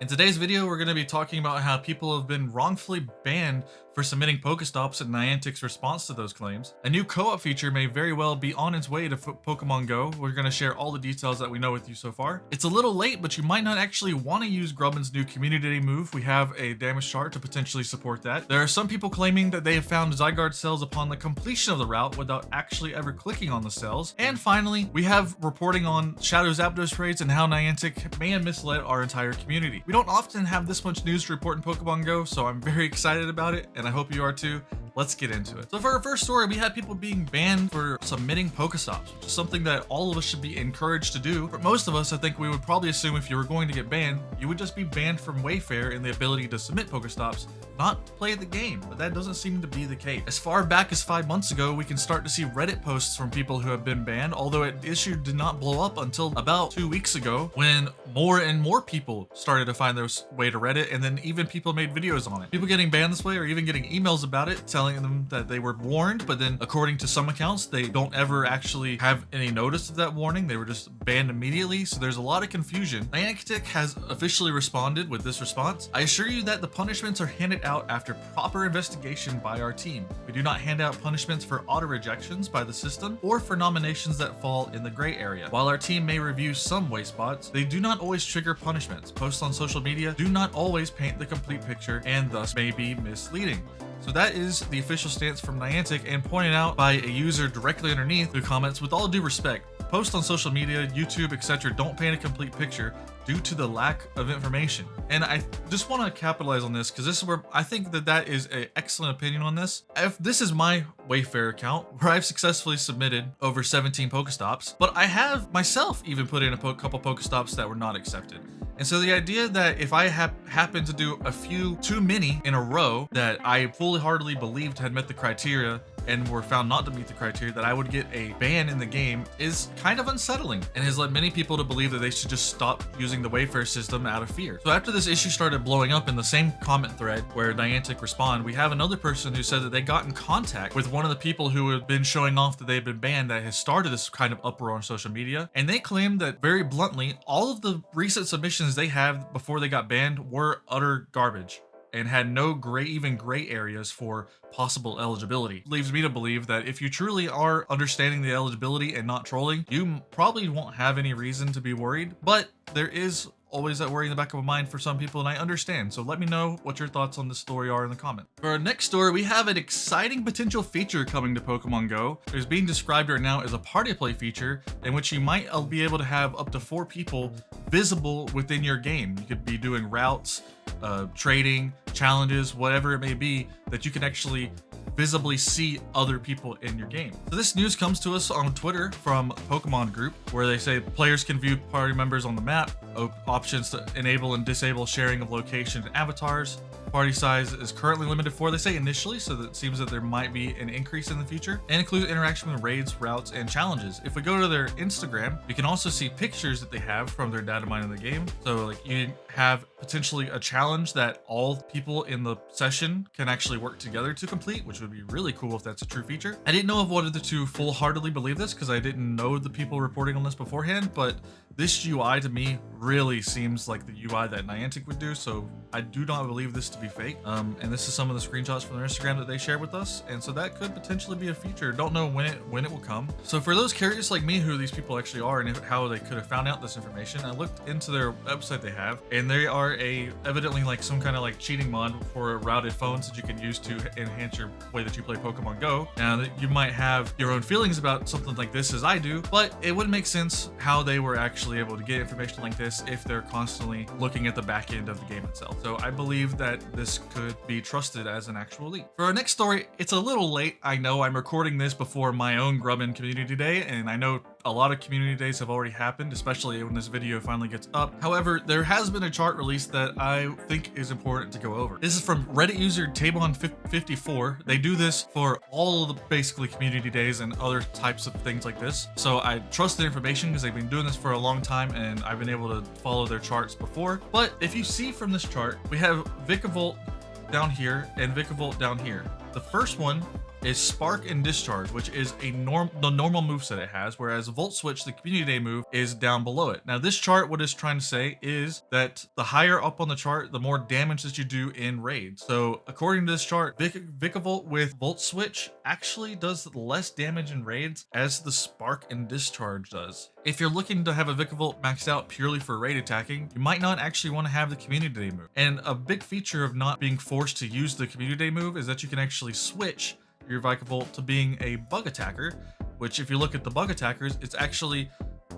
In today's video, we're going to be talking about how people have been wrongfully banned for submitting Pokestops and Niantic's response to those claims. A new co-op feature may very well be on its way to Pokemon Go. We're going to share all the details that we know with you so far. It's a little late, but you might not actually want to use Grubbin's new Community Day move. We have a damage chart to potentially support that. There are some people claiming that they have found Zygarde cells upon the completion of the route without actually ever clicking on the cells. And finally, we have reporting on Shadow Zapdos raids and how Niantic may have misled our entire community. We don't often have this much news to report in Pokemon Go, so I'm very excited about it, and I hope you are too. Let's get into it. So for our first story, we have people being banned for submitting Pokestops, which is something that all of us should be encouraged to do. For most of us, I think we would probably assume if you were going to get banned, you would just be banned from Wayfarer and the ability to submit Pokestops, not to play the game, but that doesn't seem to be the case. As far back as 5 months ago, we can start to see Reddit posts from people who have been banned, although the issue did not blow up until about 2 weeks ago when more and more people started to find their way to Reddit, and then even people made videos on it. People getting banned this way or even getting emails about it telling them that they were warned, but then according to some accounts, they don't ever actually have any notice of that warning. They were just banned immediately, so there's a lot of confusion. Niantic has officially responded with this response. I assure you that the punishments are handed out after proper investigation by our team. We do not hand out punishments for auto rejections by the system or for nominations that fall in the gray area. While our team may review some way spots, they do not always trigger punishments. Posts on social media do not always paint the complete picture and thus may be misleading. So that is the official stance from Niantic, and pointed out by a user directly underneath who comments, with all due respect, posts on social media, YouTube, etc. don't paint a complete picture due to the lack of information. And I just want to capitalize on this because this is where I think that is an excellent opinion on this. If this is my Wayfarer account where I've successfully submitted over 17 Pokestops, but I have myself even put in a couple Pokestops that were not accepted. And so the idea that if I happen to do a few too many in a row that I fully heartedly believed had met the criteria and were found not to meet the criteria, that I would get a ban in the game is kind of unsettling and has led many people to believe that they should just stop using the Wayfarer system out of fear. So after this issue started blowing up in the same comment thread where Niantic responded, we have another person who said that they got in contact with one of the people who had been showing off that they've been banned that has started this kind of uproar on social media. And they claimed that very bluntly, all of the recent submissions they had before they got banned were utter garbage and had no gray areas for possible eligibility. Leaves me to believe that if you truly are understanding the eligibility and not trolling, you probably won't have any reason to be worried, but there is always that worry in the back of my mind for some people, and I understand. So let me know what your thoughts on this story are in the comment. For our next story, we have an exciting potential feature coming to Pokemon Go. It's being described right now as a party play feature in which you might be able to have up to 4 people visible within your game. You could be doing routes, trading, challenges, whatever it may be, that you can actually visibly see other people in your game. So this news comes to us on Twitter from Pokemon Group, where they say players can view party members on the map, options to enable and disable sharing of location and avatars. Party size is currently limited for, they say initially, so that it seems that there might be an increase in the future, and include interaction with raids, routes, and challenges. If we go to their Instagram, we can also see pictures that they have from their data mine in the game. So like you have potentially a challenge that all people in the session can actually work together to complete, which would be really cool if that's a true feature. I didn't know if wanted to full-heartedly believe this because I didn't know the people reporting on this beforehand, but this UI to me really seems like the UI that Niantic would do, so I do not believe this to be fake. And this is some of the screenshots from their Instagram that they shared with us, and so that could potentially be a feature. Don't know when it will come. So for those curious like me who these people actually are and how they could have found out this information, I looked into their website they have, and they are evidently like some kind of like cheating mod for routed phones that you can use to enhance your way that you play Pokemon Go. Now you might have your own feelings about something like this as I do, but it would make sense how they were actually able to get information like this if they're constantly looking at the back end of the game itself. So I believe that this could be trusted as an actual leak. For our next story, it's a little late. I know I'm recording this before my own Grubbin Community Day, and I know a lot of community days have already happened, especially when this video finally gets up. However, there has been a chart released that I think is important to go over. This is from Reddit user Tabon54. They do this for all of the basically community days and other types of things like this. So I trust the information because they've been doing this for a long time and I've been able to follow their charts before. But if you see from this chart, we have Vikavolt down here and Vikavolt down here. The first one is Spark and Discharge, which is the normal moveset it has, whereas Volt Switch, the Community Day move, is down below it. Now this chart, what it's trying to say is that the higher up on the chart, the more damage that you do in raids. So according to this chart, Vikavolt with Volt Switch actually does less damage in raids as the Spark and Discharge does. If you're looking to have a Vikavolt maxed out purely for raid attacking, you might not actually want to have the Community Day move. And a big feature of not being forced to use the Community Day move is that you can actually switch your Vikavolt to being a bug attacker, which if you look at the bug attackers, it's actually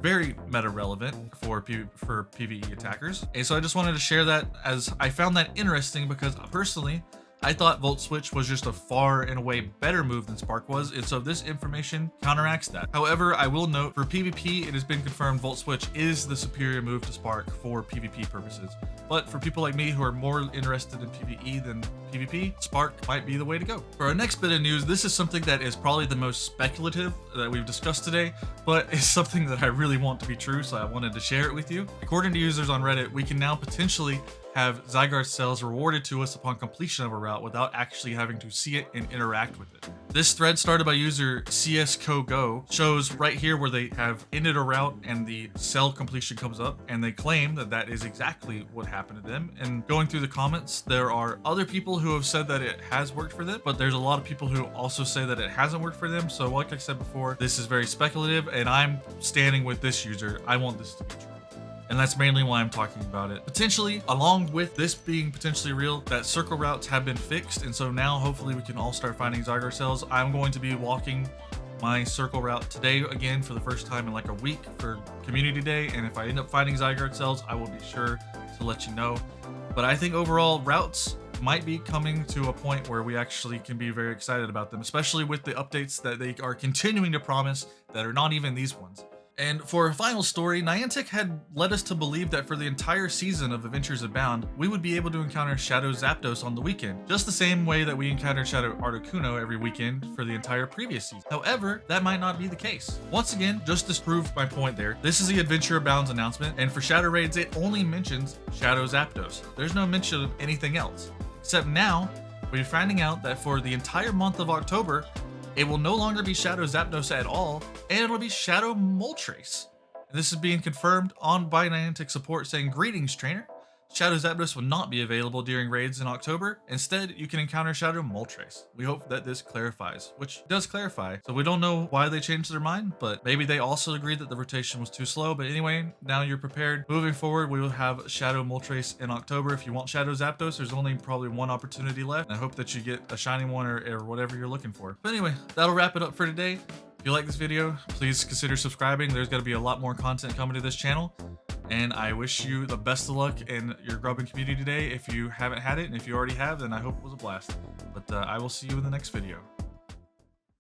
very meta relevant for PvE attackers. And so I just wanted to share that, as I found that interesting because personally, I thought Volt Switch was just a far and away better move than Spark was, and so this information counteracts that. However, I will note for PvP, it has been confirmed Volt Switch is the superior move to Spark for PvP purposes. But for people like me who are more interested in PvE than PvP, Spark might be the way to go. For our next bit of news, this is something that is probably the most speculative that we've discussed today, but it's something that I really want to be true, so I wanted to share it with you. According to users on Reddit, we can now potentially have Zygarde cells rewarded to us upon completion of a route without actually having to see it and interact with it. This thread started by user CSCoGo shows right here where they have ended a route and the cell completion comes up, and they claim that that is exactly what happened to them. And going through the comments, there are other people who have said that it has worked for them, but there's a lot of people who also say that it hasn't worked for them. So like I said before, this is very speculative, and I'm standing with this user. I want this to be true. And that's mainly why I'm talking about it. Potentially, along with this being potentially real, that circle routes have been fixed, and so now hopefully we can all start finding Zygarde cells. I'm going to be walking my circle route today again for the first time in like a week for Community Day, and if I end up finding Zygarde cells, I will be sure to let you know. But I think overall, routes might be coming to a point where we actually can be very excited about them, especially with the updates that they are continuing to promise that are not even these ones. And for a final story, Niantic had led us to believe that for the entire season of Adventures Abound, we would be able to encounter Shadow Zapdos on the weekend, just the same way that we encountered Shadow Articuno every weekend for the entire previous season. However, that might not be the case. Once again, just to prove my point there, this is the Adventure Abound's announcement, and for Shadow Raids, it only mentions Shadow Zapdos. There's no mention of anything else. Except now, we're finding out that for the entire month of October, it will no longer be Shadow Zapdos at all, and it'll be Shadow Moltres. And this is being confirmed by Niantic support saying, "Greetings, trainer. Shadow Zapdos will not be available during raids in October. Instead, you can encounter Shadow Moltres." We hope that this clarifies, which does clarify. So we don't know why they changed their mind, but maybe they also agreed that the rotation was too slow. But anyway, now you're prepared. Moving forward, we will have Shadow Moltres in October. If you want Shadow Zapdos, there's only probably one opportunity left. And I hope that you get a shiny one or whatever you're looking for. But anyway, that'll wrap it up for today. If you like this video, please consider subscribing. There's going to be a lot more content coming to this channel. And I wish you the best of luck in your grubbing community today if you haven't had it. And if you already have, then I hope it was a blast. But I will see you in the next video.